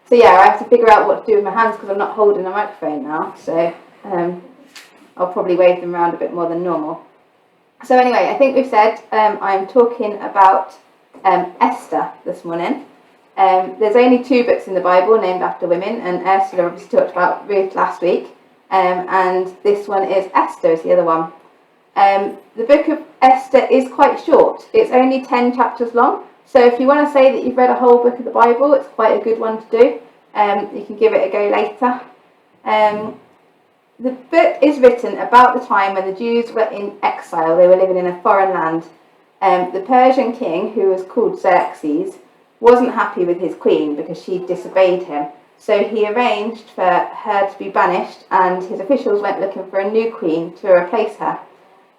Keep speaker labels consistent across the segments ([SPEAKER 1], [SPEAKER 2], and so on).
[SPEAKER 1] So yeah, I have to figure out what to do with my hands because I'm not holding a microphone now. So I'll probably wave them around a bit more than normal. So anyway, I think we've said I'm talking about Esther this morning. There's only 2 books in the Bible named after women, and Esther obviously talked about Ruth last week, and this one is Esther is the other one. The book of Esther is quite short. It's only 10 chapters long, so if you want to say that you've read a whole book of the Bible, it's quite a good one to do. You can give it a go later. The book is written about the time when the Jews were in exile. They were living in a foreign land. The Persian king, who was called Xerxes, wasn't happy with his queen because she disobeyed him. So he arranged for her to be banished, and his officials went looking for a new queen to replace her.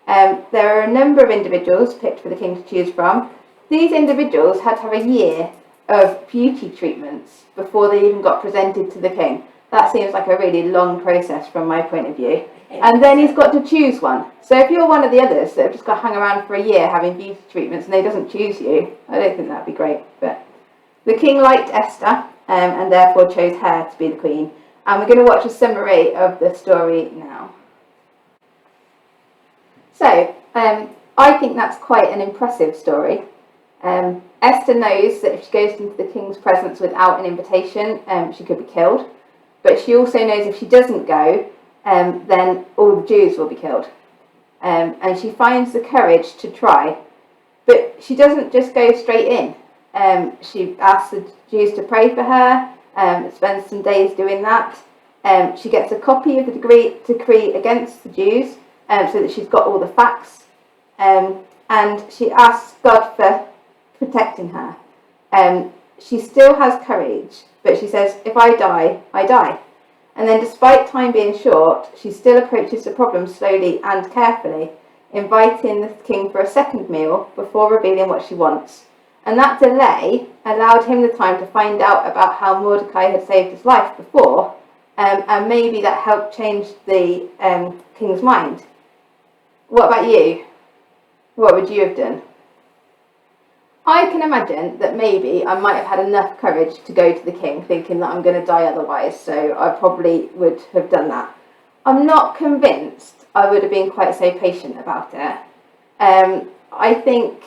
[SPEAKER 1] There are a number of individuals picked for the king to choose from. These individuals had to have a year of beauty treatments before they even got presented to the king. That seems like a really long process from my point of view. And then he's got to choose one. So if you're one of the others that have just got to hang around for a year having beauty treatments and he doesn't choose you, I don't think that'd be great. But the king liked Esther and therefore chose her to be the queen. And we're going to watch a summary of the story now. So I think that's quite an impressive story. Esther knows that if she goes into the king's presence without an invitation, she could be killed. But she also knows if she doesn't go, then all the Jews will be killed. And she finds the courage to try. But she doesn't just go straight in. She asks the Jews to pray for her, spends some days doing that. She gets a copy of the decree against the Jews, so that she's got all the facts. And she asks God for protecting her. She still has courage, but she says, if I die, I die. And then despite time being short, she still approaches the problem slowly and carefully, inviting the king for a second meal before revealing what she wants. And that delay allowed him the time to find out about how Mordecai had saved his life before, and maybe that helped change the king's mind. What about you? What would you have done? I can imagine that maybe I might have had enough courage to go to the king thinking that I'm going to die otherwise, so I probably would have done that. I'm not convinced I would have been quite so patient about it. I don't think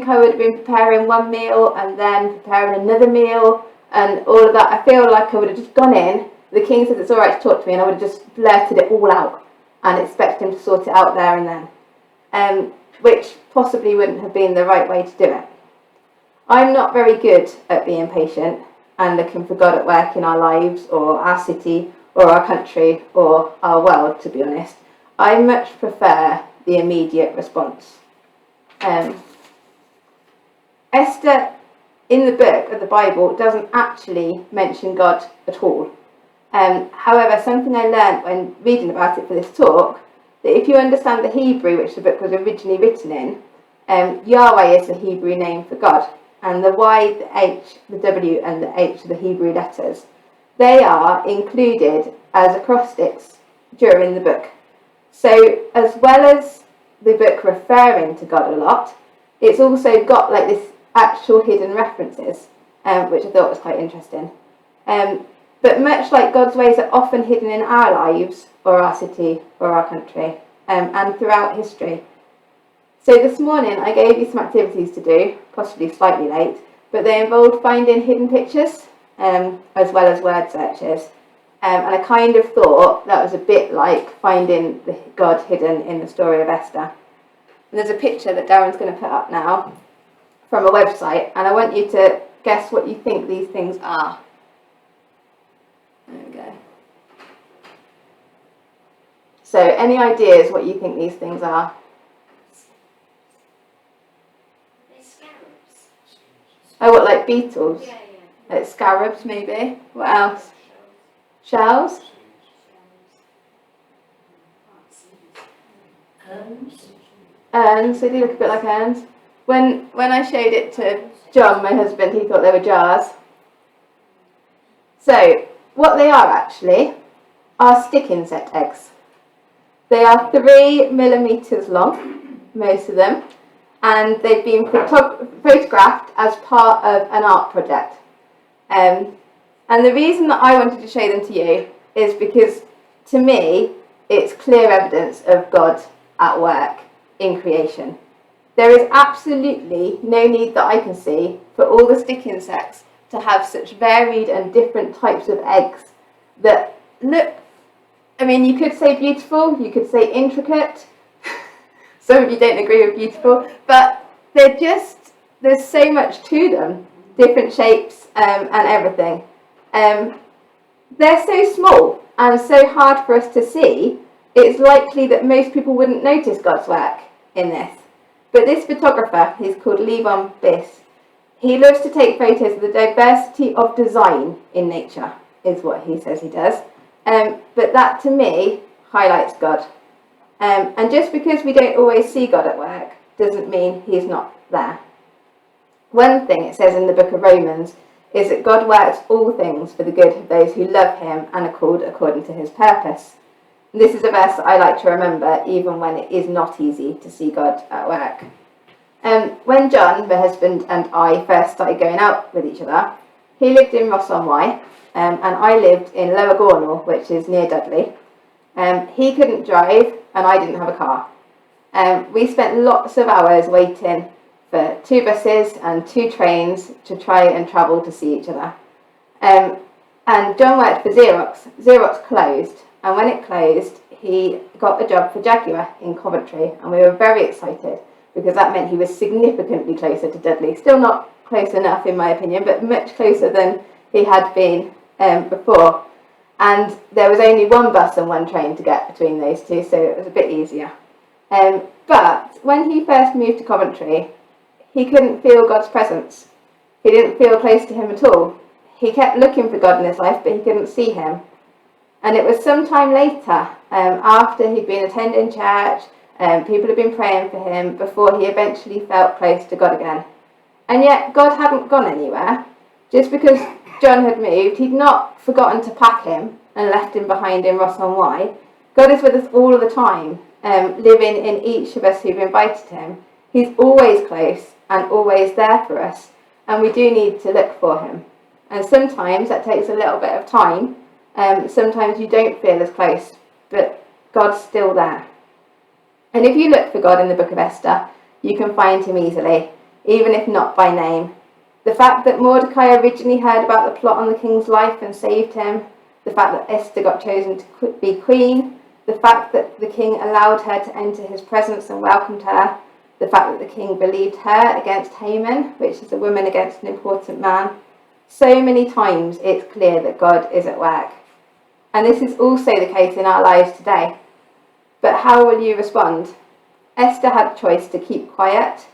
[SPEAKER 1] I would have been preparing one meal and then preparing another meal and all of that. I feel like I would have just gone in, the king says it's all right to talk to me, and I would have just blurted it all out and expected him to sort it out there and then. Which possibly wouldn't have been the right way to do it. I'm not very good at being patient and looking for God at work in our lives or our city or our country or our world, to be honest. I much prefer the immediate response. Esther, in the book of the Bible, doesn't actually mention God at all. However, something I learned when reading about it for this talk, that if you understand the Hebrew which the book was originally written in, Yahweh is the Hebrew name for God, and the Y, the H, the W and the H are the Hebrew letters. They are included as acrostics during the book. So as well as the book referring to God a lot, it's also got like this actual hidden references, which I thought was quite interesting. But much like God's ways are often hidden in our lives, or our city, or our country, and throughout history. So this morning I gave you some activities to do, possibly slightly late, but they involved finding hidden pictures, as well as word searches. And I kind of thought that was a bit like finding the God hidden in the story of Esther. And there's a picture that Darren's going to put up now from a website, and I want you to guess what you think these things are. There we go. So, any ideas what you think these things are?
[SPEAKER 2] They're scarabs.
[SPEAKER 1] Oh, what, like beetles?
[SPEAKER 2] Yeah.
[SPEAKER 1] Like scarabs, maybe? What else? Shells? Urns, they do look a bit like urns. When I showed it to John, my husband, he thought they were jars. So, what they are actually are stick insect eggs. They are 3 millimeters long, most of them, and they've been photographed as part of an art project. And the reason that I wanted to show them to you is because, to me, it's clear evidence of God at work in creation. There is absolutely no need that I can see for all the stick insects to have such varied and different types of eggs that look, I mean, you could say beautiful, you could say intricate. Some of you don't agree with beautiful, but there's so much to them, different shapes and everything. They're so small and so hard for us to see, it's likely that most people wouldn't notice God's work in this. But this photographer, he's called Levon Biss, he loves to take photos of the diversity of design in nature, is what he says he does. But that, to me, highlights God. And just because we don't always see God at work doesn't mean he's not there. One thing it says in the book of Romans is that God works all things for the good of those who love him and are called according to his purpose. And this is a verse that I like to remember even when it is not easy to see God at work. When John, my husband, and I first started going out with each other, he lived in Ross-on-Wye, and I lived in Lower Gornal, which is near Dudley. He couldn't drive and I didn't have a car. We spent lots of hours waiting for 2 buses and 2 trains to try and travel to see each other. And John worked for Xerox. Xerox closed, and when it closed, he got a job for Jaguar in Coventry, and we were very excited because that meant he was significantly closer to Dudley. Still not close enough in my opinion, but much closer than he had been before. And there was only 1 bus and 1 train to get between those two, so it was a bit easier. But when he first moved to Coventry, he couldn't feel God's presence. He didn't feel close to him at all. He kept looking for God in his life, but he couldn't see him. And it was some time later, after he'd been attending church, people had been praying for him, before he eventually felt close to God again. And yet God hadn't gone anywhere. Just because John had moved, he'd not forgotten to pack him and left him behind in Ross-on-Wye. God is with us all of the time, living in each of us who've invited him. He's always close and always there for us, and we do need to look for him. And sometimes that takes a little bit of time. Sometimes you don't feel as close, but God's still there. And if you look for God in the book of Esther, you can find him easily, even if not by name. The fact that Mordecai originally heard about the plot on the king's life and saved him, the fact that Esther got chosen to be queen, the fact that the king allowed her to enter his presence and welcomed her, the fact that the king believed her against Haman, which is a woman against an important man. So many times it's clear that God is at work. And this is also the case in our lives today. But how will you respond? Esther had a choice to keep quiet.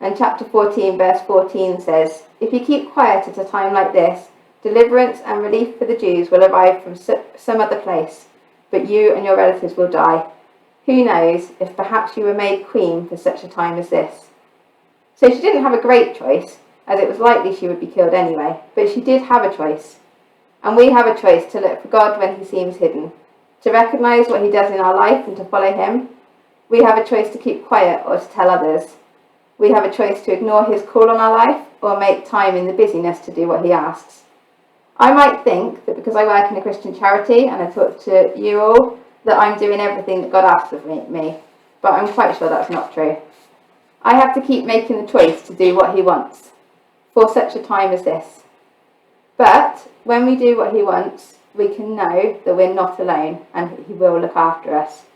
[SPEAKER 1] And chapter 14 verse 14 says, "If you keep quiet at a time like this, deliverance and relief for the Jews will arrive from some other place, but you and your relatives will die. Who knows if perhaps you were made queen for such a time as this." So she didn't have a great choice, as it was likely she would be killed anyway, but she did have a choice. And we have a choice to look for God when he seems hidden, to recognise what he does in our life and to follow him. We have a choice to keep quiet or to tell others. We have a choice to ignore his call on our life or make time in the busyness to do what he asks. I might think that because I work in a Christian charity and I talk to you all, that I'm doing everything that God asks of me, but I'm quite sure that's not true. I have to keep making the choice to do what he wants for such a time as this. But when we do what he wants, we can know that we're not alone and he will look after us.